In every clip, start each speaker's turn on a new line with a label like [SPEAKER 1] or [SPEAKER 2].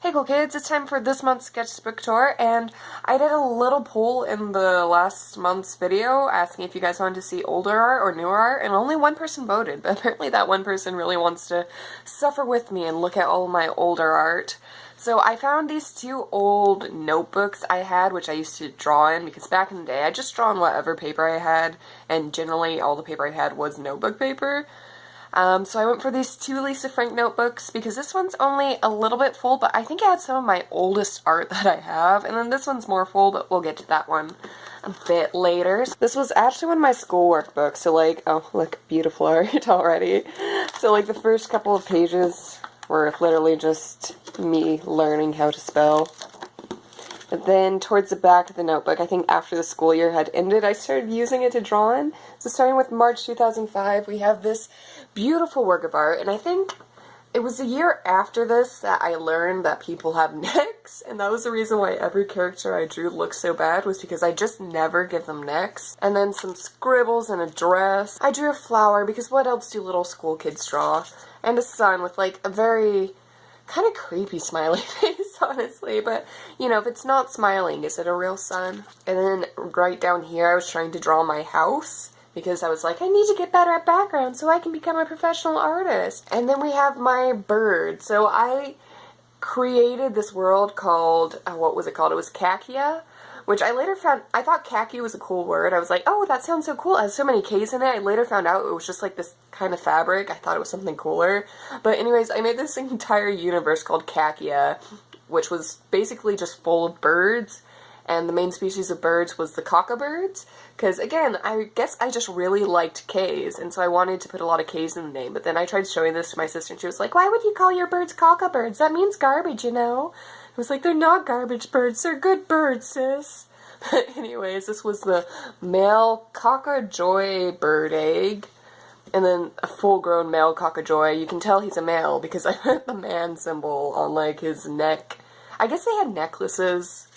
[SPEAKER 1] Hey cool kids, it's time for this month's sketchbook tour, and I did a little poll in the last month's video asking if you guys wanted to see older art or newer art, and only one person voted, but apparently that one person really wants to suffer with me and look at all of my older art. So I found these two old notebooks I had, which I used to draw in, because back in the day I just draw on whatever paper I had, and generally all the paper I had was notebook paper. So I went for these two Lisa Frank notebooks because this one's only a little bit full, but I think it had some of my oldest art that I have, and then this one's more full, but we'll get to that one a bit later. This was actually one of my schoolwork books, so like, oh look, beautiful art already. So like the first couple of pages were literally just me learning how to spell. But then towards the back of the notebook, I think after the school year had ended, I started using it to draw in. So starting with March 2005, we have this beautiful work of art, and I think it was a year after this that I learned that people have necks, and that was the reason why every character I drew looked so bad, was because I just never give them necks. And then some scribbles and a dress. I drew a flower, because what else do little school kids draw? And a sun with like a very kind of creepy smiley face, honestly, but you know, if it's not smiling, is it a real sun? And then right down here I was trying to draw my house because I was like, I need to get better at background so I can become a professional artist. And then we have my bird. So I created this world called, what was it called? It was Kakia, which I later found, I thought khaki was a cool word. I was like, oh, that sounds so cool. It has so many K's in it. I later found out it was just like this kind of fabric. I thought it was something cooler. But anyways, I made this entire universe called Kakia, which was basically just full of birds. And the main species of birds was the cockabirds. Because again, I guess I just really liked K's. And so I wanted to put a lot of K's in the name. But then I tried showing this to my sister and she was like, why would you call your birds cockabirds? That means garbage, you know? I was like, they're not garbage birds, they're good birds, sis. But anyways, this was the male cockajoy bird egg, and then a full-grown male cockajoy. You can tell he's a male because I put the man symbol on like his neck. I guess they had necklaces,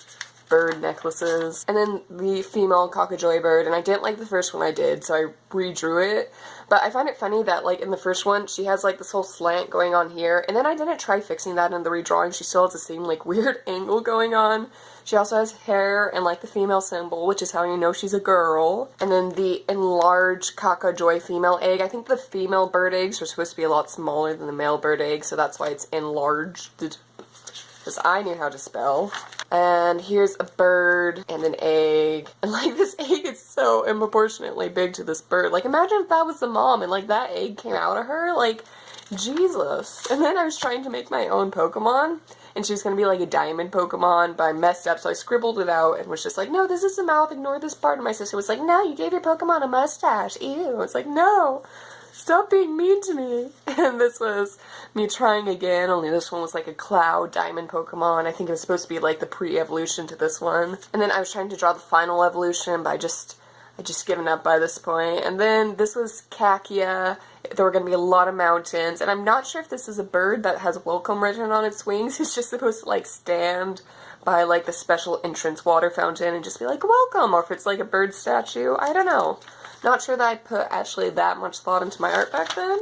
[SPEAKER 1] bird necklaces. And then the female cockajoy bird, and I didn't like the first one I did, so I redrew it. But I find it funny that, like, in the first one, she has, like, this whole slant going on here, and then I didn't try fixing that in the redrawing. She still has the same, like, weird angle going on. She also has hair and, like, the female symbol, which is how you know she's a girl. And then the enlarged cockajoy female egg. I think the female bird eggs are supposed to be a lot smaller than the male bird egg, so that's why it's enlarged. Because I knew how to spell. And here's a bird and an egg. And like this egg is so improportionately big to this bird. Like imagine if that was the mom and like that egg came out of her. Like, Jesus. And then I was trying to make my own Pokemon. And she was going to be like a diamond Pokemon, but I messed up, so I scribbled it out and was just like, no, this is the mouth, ignore this part. And my sister was like, no, you gave your Pokemon a mustache. Ew. It's like, no. Stop being mean to me. And this was me trying again, only this one was like a cloud diamond Pokemon. I think it was supposed to be like the pre-evolution to this one. And then I was trying to draw the final evolution, but I just given up by this point. And then this was Kakia. There were going to be a lot of mountains, and I'm not sure if this is a bird that has welcome written on its wings. It's just supposed to like stand by like the special entrance water fountain and just be like, welcome, or if it's like a bird statue. I don't know. Not sure that I put actually that much thought into my art back then.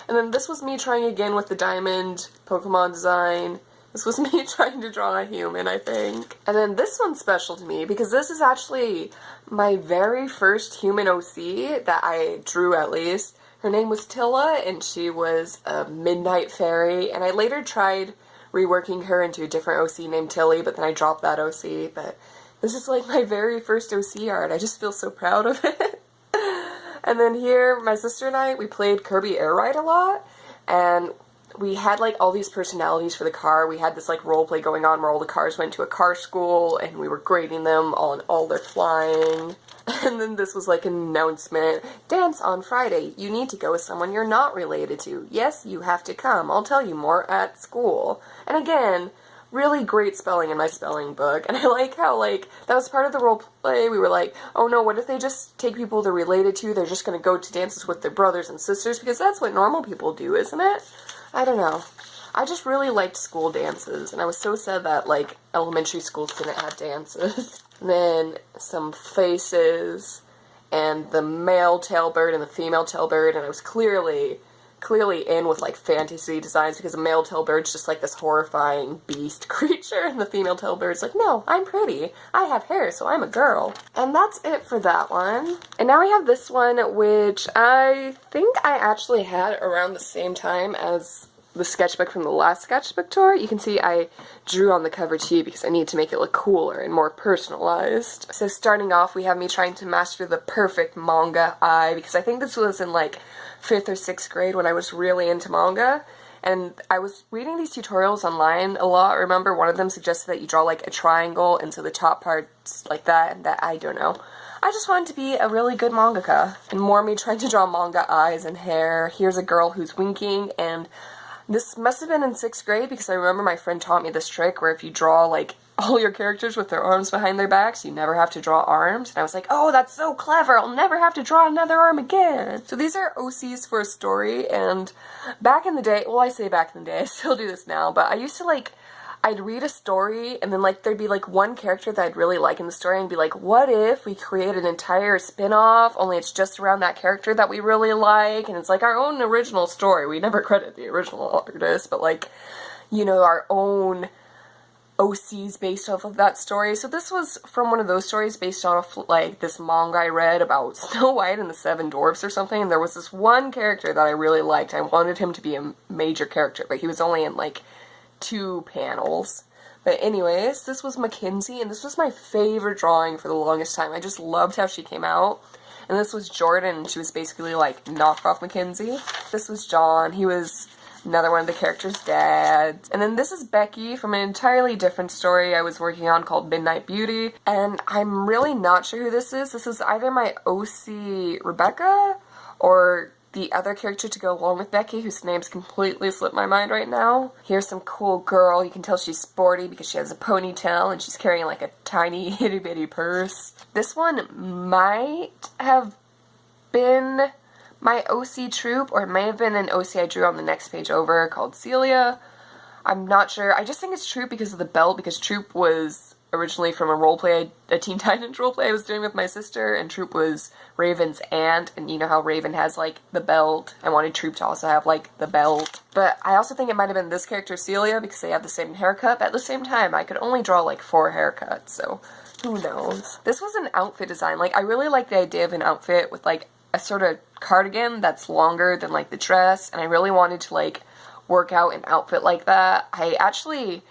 [SPEAKER 1] And then this was me trying again with the diamond Pokemon design. This was me trying to draw a human, I think. And then this one's special to me because this is actually my very first human OC that I drew, at least. Her name was Tilla, and she was a midnight fairy. And I later tried reworking her into a different OC named Tilly, but then I dropped that OC. But this is like my very first OC art. I just feel so proud of it. And then here, my sister and I, we played Kirby Air Ride a lot, and we had like all these personalities for the car. We had this like role play going on where all the cars went to a car school, and we were grading them on all their flying. And then this was like an announcement. Dance on Friday. You need to go with someone you're not related to. Yes, you have to come. I'll tell you more at school. And again, really great spelling in my spelling book. And I like how, like, that was part of the role play. We were like, oh no, what if they just take people they're related to? They're just going to go to dances with their brothers and sisters, because that's what normal people do, isn't it? I don't know. I just really liked school dances, and I was so sad that, like, elementary schools didn't have dances. And then some faces, and the male tailbird and the female tailbird, and I was clearly clearly in with like fantasy designs because the male tailbird's just like this horrifying beast creature and the female tailbird's like, no, I'm pretty. I have hair, so I'm a girl. And that's it for that one. And now we have this one, which I think I actually had around the same time as the sketchbook from the last sketchbook tour. You can see I drew on the cover too because I need to make it look cooler and more personalized. So starting off, we have me trying to master the perfect manga eye because I think this was in like 5th or 6th grade when I was really into manga. And I was reading these tutorials online a lot. Remember, one of them suggested that you draw like a triangle and so the top part's like that and that, I don't know. I just wanted to be a really good mangaka. And more me trying to draw manga eyes and hair. Here's a girl who's winking, and this must have been in 6th grade because I remember my friend taught me this trick where if you draw like all your characters with their arms behind their backs, you never have to draw arms. And I was like, oh, that's so clever. I'll never have to draw another arm again. So these are OCs for a story, and back in the day, well, I say back in the day, I still do this now, but I used to like, I'd read a story and then like there'd be like one character that I'd really like in the story and be like, what if we create an entire spin-off, only it's just around that character that we really like, and it's like our own original story. We never credit the original artist, but like, you know, our own OCs based off of that story. So this was from one of those stories based off like this manga I read about Snow White and the Seven Dwarfs or something, and there was this one character that I really liked. I wanted him to be a major character, but he was only in like 2 panels. But anyways, this was Mackenzie, and this was my favorite drawing for the longest time. I just loved how she came out. And this was Jordan, and she was basically like knockoff Mackenzie. This was John. He was another one of the characters' dads. And then this is Becky from an entirely different story I was working on called Midnight Beauty. And I'm really not sure who this is. This is either my OC Rebecca or the other character to go along with Becky, whose name's completely slipped my mind right now. Here's some cool girl. You can tell she's sporty because she has a ponytail and she's carrying like a tiny itty bitty purse. This one might have been my OC Troop, or it may have been an OC I drew on the next page over called Celia. I'm not sure. I just think it's Troop because of the belt, because Troop was originally from a roleplay, a Teen Titans roleplay I was doing with my sister, and Troop was Raven's aunt, and you know how Raven has like the belt. I wanted Troop to also have like the belt. But I also think it might have been this character Celia because they have the same haircut, but at the same time I could only draw like 4 haircuts, so who knows. This was an outfit design. Like, I really like the idea of an outfit with like a sort of cardigan that's longer than like the dress, and I really wanted to like work out an outfit like that. I actually,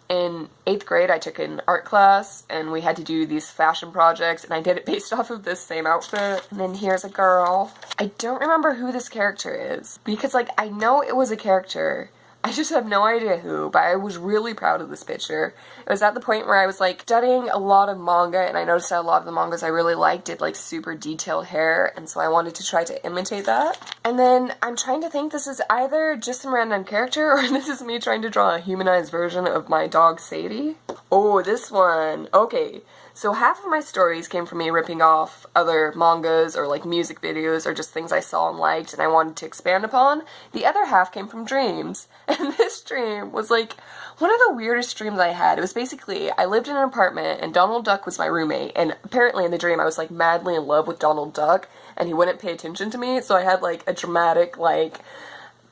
[SPEAKER 1] in 8th grade, I took an art class, and we had to do these fashion projects, and I did it based off of this same outfit. And then here's a girl. I don't remember who this character is, because, like, I know it was a character. I just have no idea who, but I was really proud of this picture. It was at the point where I was, like, studying a lot of manga, and I noticed that a lot of the mangas I really liked did, like, super detailed hair, and so I wanted to try to imitate that. And then I'm trying to think, this is either just some random character, or this is me trying to draw a humanized version of my dog Sadie. Oh, this one. Okay. So half of my stories came from me ripping off other mangas or like music videos or just things I saw and liked and I wanted to expand upon. The other half came from dreams. And this dream was like one of the weirdest dreams I had. It was basically, I lived in an apartment and Donald Duck was my roommate, and apparently in the dream I was like madly in love with Donald Duck and he wouldn't pay attention to me, so I had like a dramatic like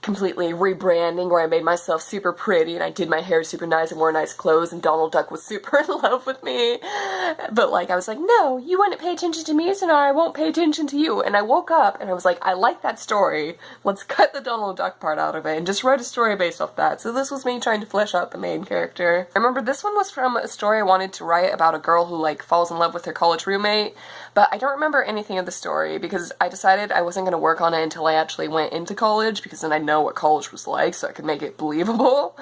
[SPEAKER 1] completely rebranding where I made myself super pretty and I did my hair super nice and wore nice clothes and Donald Duck was super in love with me. But like I was like, no, you wouldn't pay attention to me, so now I won't pay attention to you. And I woke up and I was like, I like that story. Let's cut the Donald Duck part out of it and just write a story based off that. So this was me trying to flesh out the main character. I remember this one was from a story I wanted to write about a girl who like falls in love with her college roommate, but I don't remember anything of the story because I decided I wasn't going to work on it until I actually went into college, because then I'd know what college was like so I could make it believable.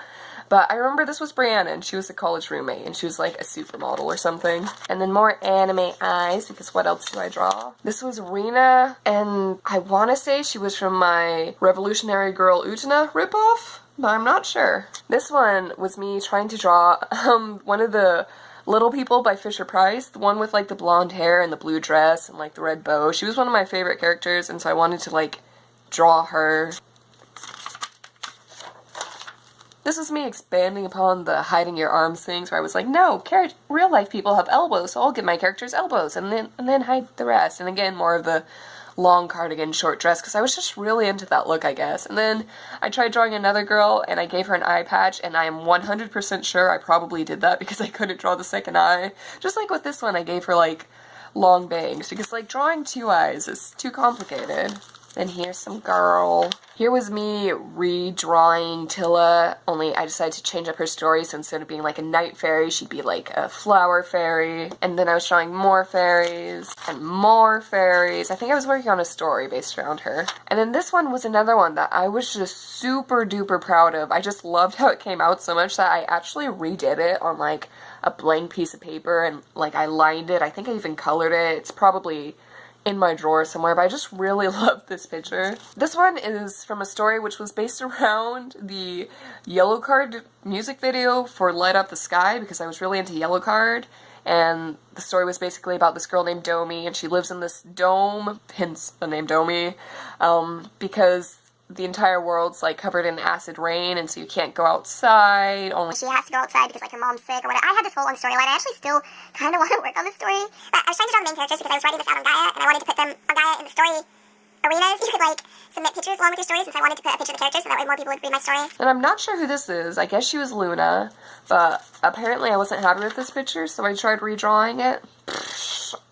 [SPEAKER 1] But I remember this was Brianna and she was a college roommate and she was like a supermodel or something. And then more anime eyes, because what else do I draw? This was Rena, and I want to say she was from my Revolutionary Girl Utena ripoff, but I'm not sure. This one was me trying to draw one of the Little People by Fisher-Price, the one with like the blonde hair and the blue dress and like the red bow. She was one of my favorite characters, and so I wanted to like draw her. This was me expanding upon the hiding your arms things, where I was like, no, real life people have elbows, so I'll give my characters elbows and then hide the rest. And again, more of the long cardigan short dress because I was just really into that look, I guess. And then I tried drawing another girl and I gave her an eye patch, and I am 100% sure I probably did that because I couldn't draw the second eye. Just like with this one, I gave her like long bangs because like drawing two eyes is too complicated. Then here's some girl. Here was me redrawing Tilla, only I decided to change up her story, so instead of being like a night fairy, she'd be like a flower fairy. And then I was drawing more fairies and more fairies. I think I was working on a story based around her. And then this one was another one that I was just super duper proud of. I just loved how it came out so much that I actually redid it on like a blank piece of paper and like I lined it. I think I even colored it. It's probably in my drawer somewhere, but I just really love this picture. This one is from a story which was based around the Yellow Card music video for Light Up the Sky because I was really into Yellow Card, and the story was basically about this girl named Domi, and she lives in this dome, hence the name Domi, because the entire world's like covered in acid rain, and so you can't go outside. Only
[SPEAKER 2] she has to go outside because like her mom's sick or whatever. I had this whole long storyline. I actually still kind of want to work on this story. But I was trying to draw the main characters because I was writing this out on Gaia, and I wanted to put them on Gaia in the story arenas. You could like submit pictures along with your story, since I wanted to put a picture of the characters so that way more people would read my story.
[SPEAKER 1] And I'm not sure who this is. I guess she was Luna, but apparently I wasn't happy with this picture, so I tried redrawing it.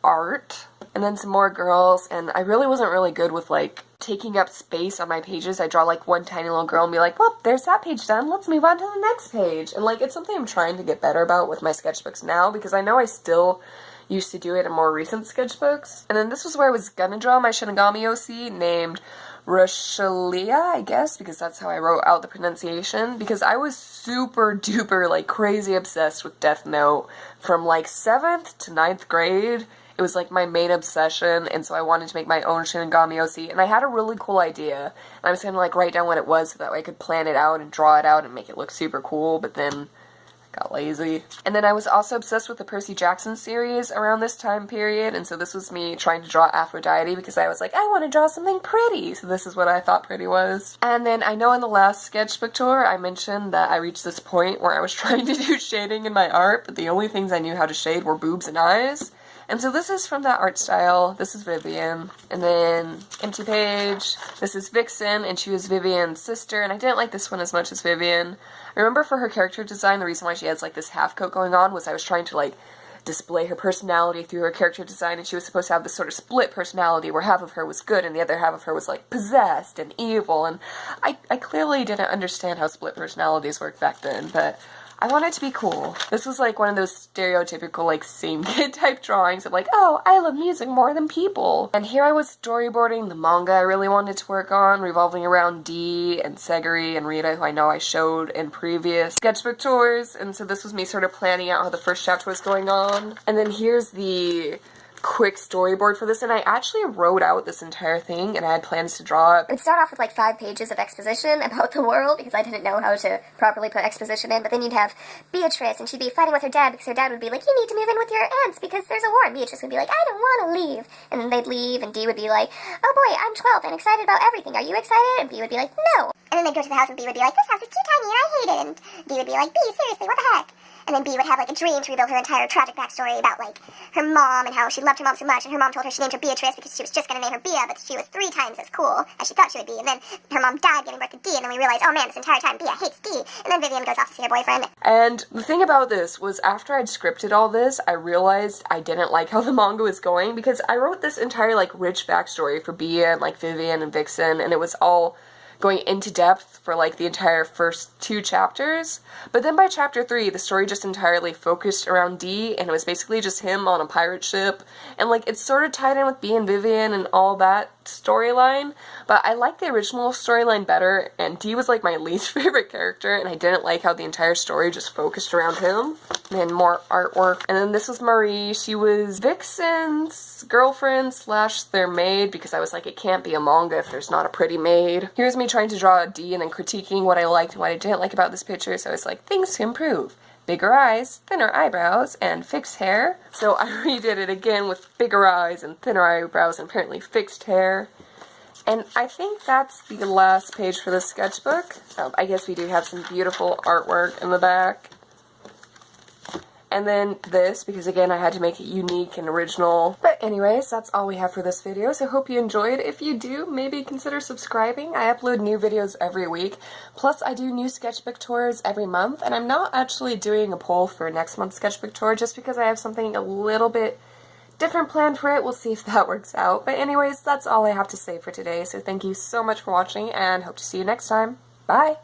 [SPEAKER 1] Art. And then some more girls, and I really wasn't really good with like taking up space on my pages. I draw like one tiny little girl and be like, well, there's that page done, let's move on to the next page. And like, it's something I'm trying to get better about with my sketchbooks now, because I know I still used to do it in more recent sketchbooks. And then this was where I was gonna draw my Shinigami OC named Rosalia, I guess, because that's how I wrote out the pronunciation, because I was super duper like crazy obsessed with Death Note from like 7th to 9th grade. It was like my main obsession, and so I wanted to make my own Shinigami OC, and I had a really cool idea, and I was gonna like write down what it was so that way I could plan it out and draw it out and make it look super cool, but then I got lazy. And then I was also obsessed with the Percy Jackson series around this time period, and so this was me trying to draw Aphrodite because I was like, I want to draw something pretty, so this is what I thought pretty was. And then I know in the last sketchbook tour I mentioned that I reached this point where I was trying to do shading in my art, but the only things I knew how to shade were boobs and eyes. And so this is from that art style. This is Vivian. And then empty page. This is Vixen, and she was Vivian's sister, and I didn't like this one as much as Vivian. I remember for her character design, the reason why she has like this half coat going on was I was trying to like display her personality through her character design, and she was supposed to have this sort of split personality where half of her was good and the other half of her was like possessed and evil, and I clearly didn't understand how split personalities worked back then, but I want it to be cool. This was like one of those stereotypical like same kid type drawings of like, oh, I love music more than people. And here I was storyboarding the manga I really wanted to work on, revolving around Dee and Seguri and Rita, who I know I showed in previous sketchbook tours. And so this was me sort of planning out how the first chapter was going on. And then here's the quick storyboard for this, and I actually wrote out this entire thing, and I had plans to draw it.
[SPEAKER 2] It would start off with like 5 pages of exposition about the world, because I didn't know how to properly put exposition in, but then you'd have Beatrice, and she'd be fighting with her dad, because her dad would be like, you need to move in with your aunts, because there's a war, and Beatrice would be like, I don't want to leave, and then they'd leave, and Dee would be like, oh boy, I'm 12 and excited about everything, are you excited? And B would be like, no. And then they'd go to the house, and B would be like, this house is too tiny, and I hate it, and D would be like, B, seriously, what the heck? And then B would have like a dream to reveal her entire tragic backstory about like her mom and how she loved her mom so much, and her mom told her she named her Beatrice because she was just going to name her Bea, but she was 3 times as cool as she thought she would be. And then her mom died giving birth to D, and then we realized, oh man, this entire time Bea hates D. And then Vivian goes off to see her boyfriend.
[SPEAKER 1] And the thing about this was after I'd scripted all this, I realized I didn't like how the manga was going, because I wrote this entire like rich backstory for Bea and like Vivian and Vixen, and it was all going into depth for like the entire first 2 chapters, but then by chapter 3 the story just entirely focused around D, and it was basically just him on a pirate ship, and like it's sort of tied in with B and Vivian and all that storyline, but I liked the original storyline better, and D was like my least favorite character, and I didn't like how the entire story just focused around him. And then more artwork, and then this was Marie. She was Vixen's girlfriend slash their maid, because I was like, it can't be a manga if there's not a pretty maid. Here's me trying to draw a D and then critiquing what I liked and what I didn't like about this picture, so I was like, things to improve. Bigger eyes, thinner eyebrows, and fixed hair. So I redid it again with bigger eyes and thinner eyebrows and apparently fixed hair. And I think that's the last page for this sketchbook. I guess we do have some beautiful artwork in the back. and then this, because again I had to make it unique and original. But anyways, that's all we have for this video, so hope you enjoyed. If you do, maybe consider subscribing. I upload new videos every week, plus I do new sketchbook tours every month, and I'm not actually doing a poll for next month's sketchbook tour just because I have something a little bit different planned for it. We'll see if that works out. But anyways, that's all I have to say for today, so thank you so much for watching and hope to see you next time. Bye!